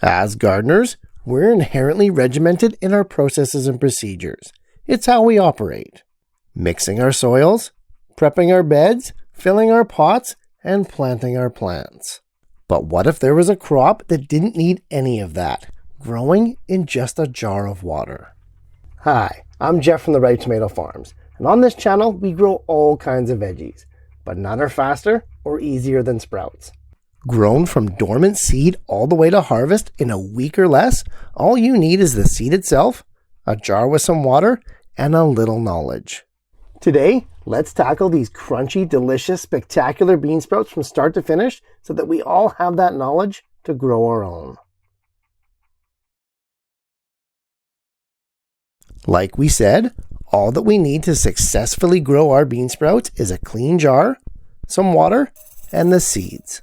As gardeners, we're inherently regimented in our processes and procedures. It's how we operate. Mixing our soils, prepping our beds, filling our pots, and planting our plants. But what if there was a crop that didn't need any of that, growing in just a jar of water? Hi, I'm Jeff from the Ripe Tomato Farms, and on this channel we grow all kinds of veggies, but none are faster or easier than sprouts. Grown from dormant seed all the way to harvest in a week or less, all you need is the seed itself, a jar with some water, and a little knowledge. Today, let's tackle these crunchy, delicious, spectacular bean sprouts from start to finish so that we all have that knowledge to grow our own. Like we said, all that we need to successfully grow our bean sprouts is a clean jar, some water, and the seeds.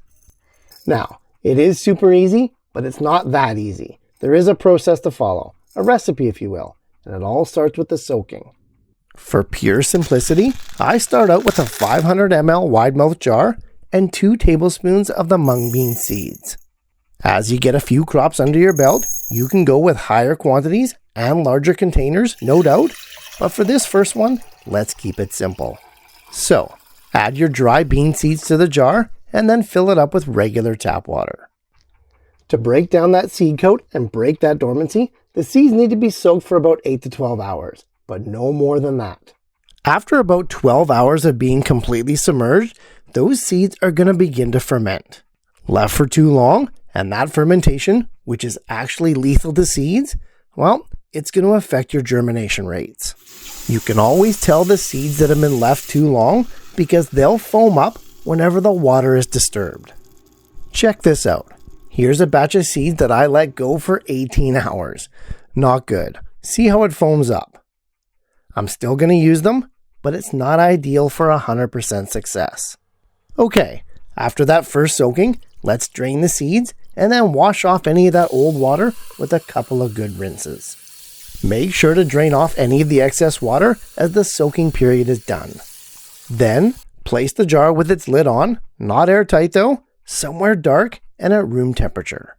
Now, it is super easy, but it's not that easy. There is a process to follow, a recipe if you will, and it all starts with the soaking. For pure simplicity, I start out with a 500 ml wide-mouth jar and 2 tablespoons of the mung bean seeds. As you get a few crops under your belt, you can go with higher quantities and larger containers, no doubt, but for this first one, let's keep it simple. So, add your dry bean seeds to the jar and then fill it up with regular tap water. To break down that seed coat and break that dormancy, the seeds need to be soaked for about 8 to 12 hours. But no more than that. After about 12 hours of being completely submerged, those seeds are going to begin to ferment. Left for too long, and that fermentation, which is actually lethal to seeds, well, it's going to affect your germination rates. You can always tell the seeds that have been left too long because they'll foam up whenever the water is disturbed. Check this out. Here's a batch of seeds that I let go for 18 hours. Not good. See how it foams up. I'm still going to use them, but it's not ideal for 100% success. Okay, after that first soaking, let's drain the seeds and then wash off any of that old water with a couple of good rinses. Make sure to drain off any of the excess water as the soaking period is done. Then, place the jar with its lid on, not airtight though, somewhere dark and at room temperature.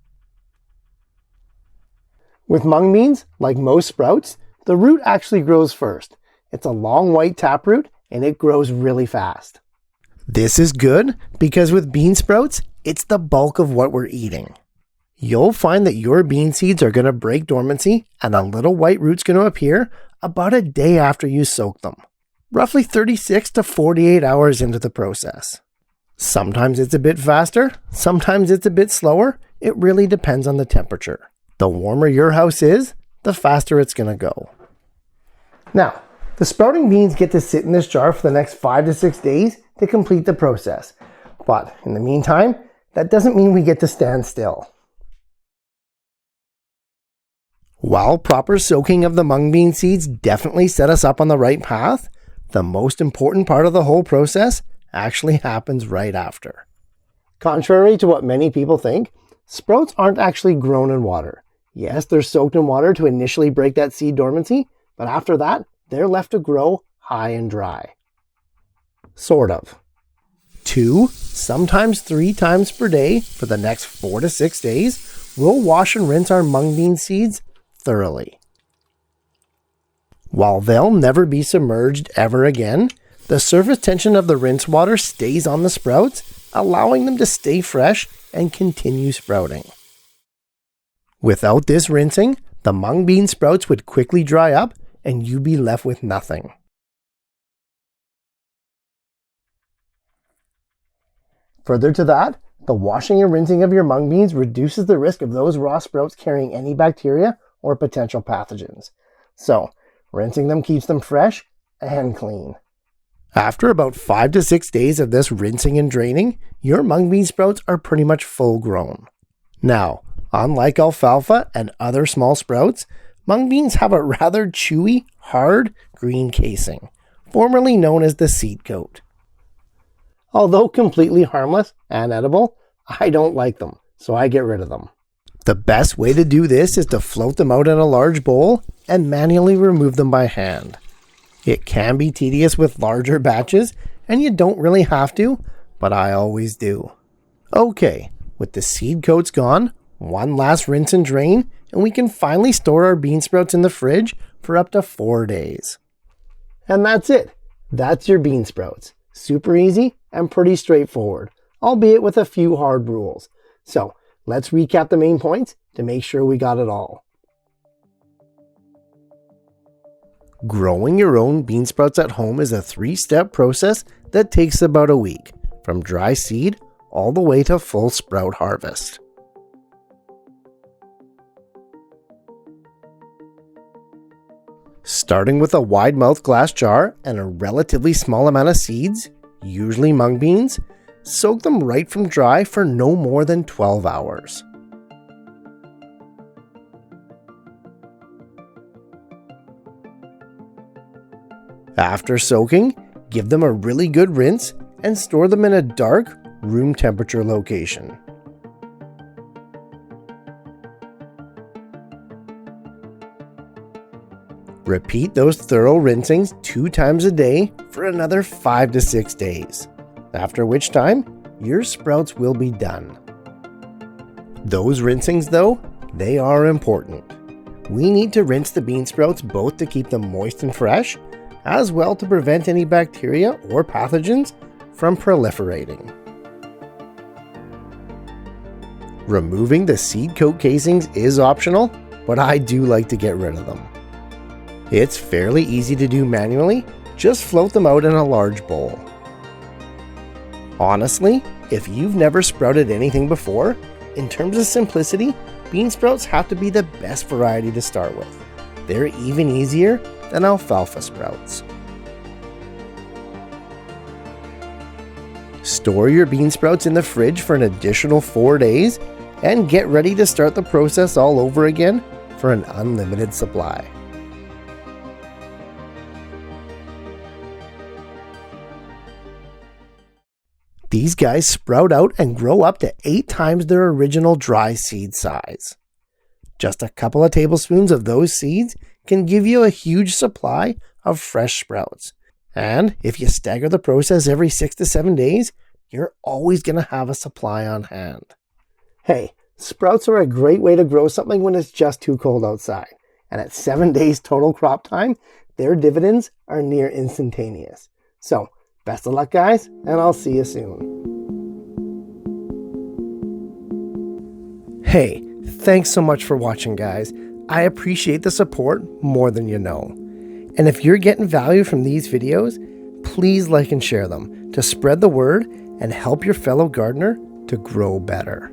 With mung beans, like most sprouts, the root actually grows first. It's a long white taproot and it grows really fast. This is good because with bean sprouts, it's the bulk of what we're eating. You'll find that your bean seeds are going to break dormancy and a little white root's going to appear about a day after you soak them. Roughly 36 to 48 hours into the process. Sometimes it's a bit faster, sometimes it's a bit slower. It really depends on the temperature. The warmer your house is, the faster it's going to go. Now, the sprouting beans get to sit in this jar for the next 5 to 6 days to complete the process. But in the meantime, that doesn't mean we get to stand still. While proper soaking of the mung bean seeds definitely set us up on the right path, the most important part of the whole process actually happens right after. Contrary to what many people think, sprouts aren't actually grown in water. Yes, they're soaked in water to initially break that seed dormancy, but after that, they're left to grow high and dry. Sort of. 2, sometimes 3 times per day for the next 4 to 6 days, we'll wash and rinse our mung bean seeds thoroughly. While they'll never be submerged ever again, the surface tension of the rinse water stays on the sprouts, allowing them to stay fresh and continue sprouting. Without this rinsing, the mung bean sprouts would quickly dry up and you'd be left with nothing. Further to that, the washing and rinsing of your mung beans reduces the risk of those raw sprouts carrying any bacteria or potential pathogens. So, rinsing them keeps them fresh and clean. After about 5 to 6 days of this rinsing and draining, your mung bean sprouts are pretty much full grown. Now, unlike alfalfa and other small sprouts, mung beans have a rather chewy, hard, green casing, formerly known as the seed coat. Although completely harmless and edible, I don't like them, so I get rid of them. The best way to do this is to float them out in a large bowl and manually remove them by hand. It can be tedious with larger batches, and you don't really have to, but I always do. Okay, with the seed coats gone, one last rinse and drain, and we can finally store our bean sprouts in the fridge for up to 4 days. And that's it. That's your bean sprouts. Super easy and pretty straightforward, albeit with a few hard rules. So let's recap the main points to make sure we got it all. Growing your own bean sprouts at home is a 3-step process that takes about a week, from dry seed all the way to full sprout harvest. Starting with a wide-mouthed glass jar and a relatively small amount of seeds, usually mung beans, soak them right from dry for no more than 12 hours. After soaking, give them a really good rinse and store them in a dark, room temperature location. Repeat those thorough rinsings 2 times a day for another 5 to 6 days, after which time your sprouts will be done. Those rinsings though, they are important. We need to rinse the bean sprouts both to keep them moist and fresh, as well to prevent any bacteria or pathogens from proliferating. Removing the seed coat casings is optional, but I do like to get rid of them. It's fairly easy to do manually, just float them out in a large bowl. Honestly, if you've never sprouted anything before, in terms of simplicity, bean sprouts have to be the best variety to start with. They're even easier than alfalfa sprouts. Store your bean sprouts in the fridge for an additional 4 days and get ready to start the process all over again for an unlimited supply. These guys sprout out and grow up to 8 times their original dry seed size. Just a couple of tablespoons of those seeds can give you a huge supply of fresh sprouts. And if you stagger the process every 6 to 7 days, you're always going to have a supply on hand. Hey, sprouts are a great way to grow something when it's just too cold outside. And at 7 days total crop time, their dividends are near instantaneous. So, best of luck, guys, and I'll see you soon. Hey, thanks so much for watching, guys. I appreciate the support more than you know. And if you're getting value from these videos, please like and share them to spread the word and help your fellow gardener to grow better.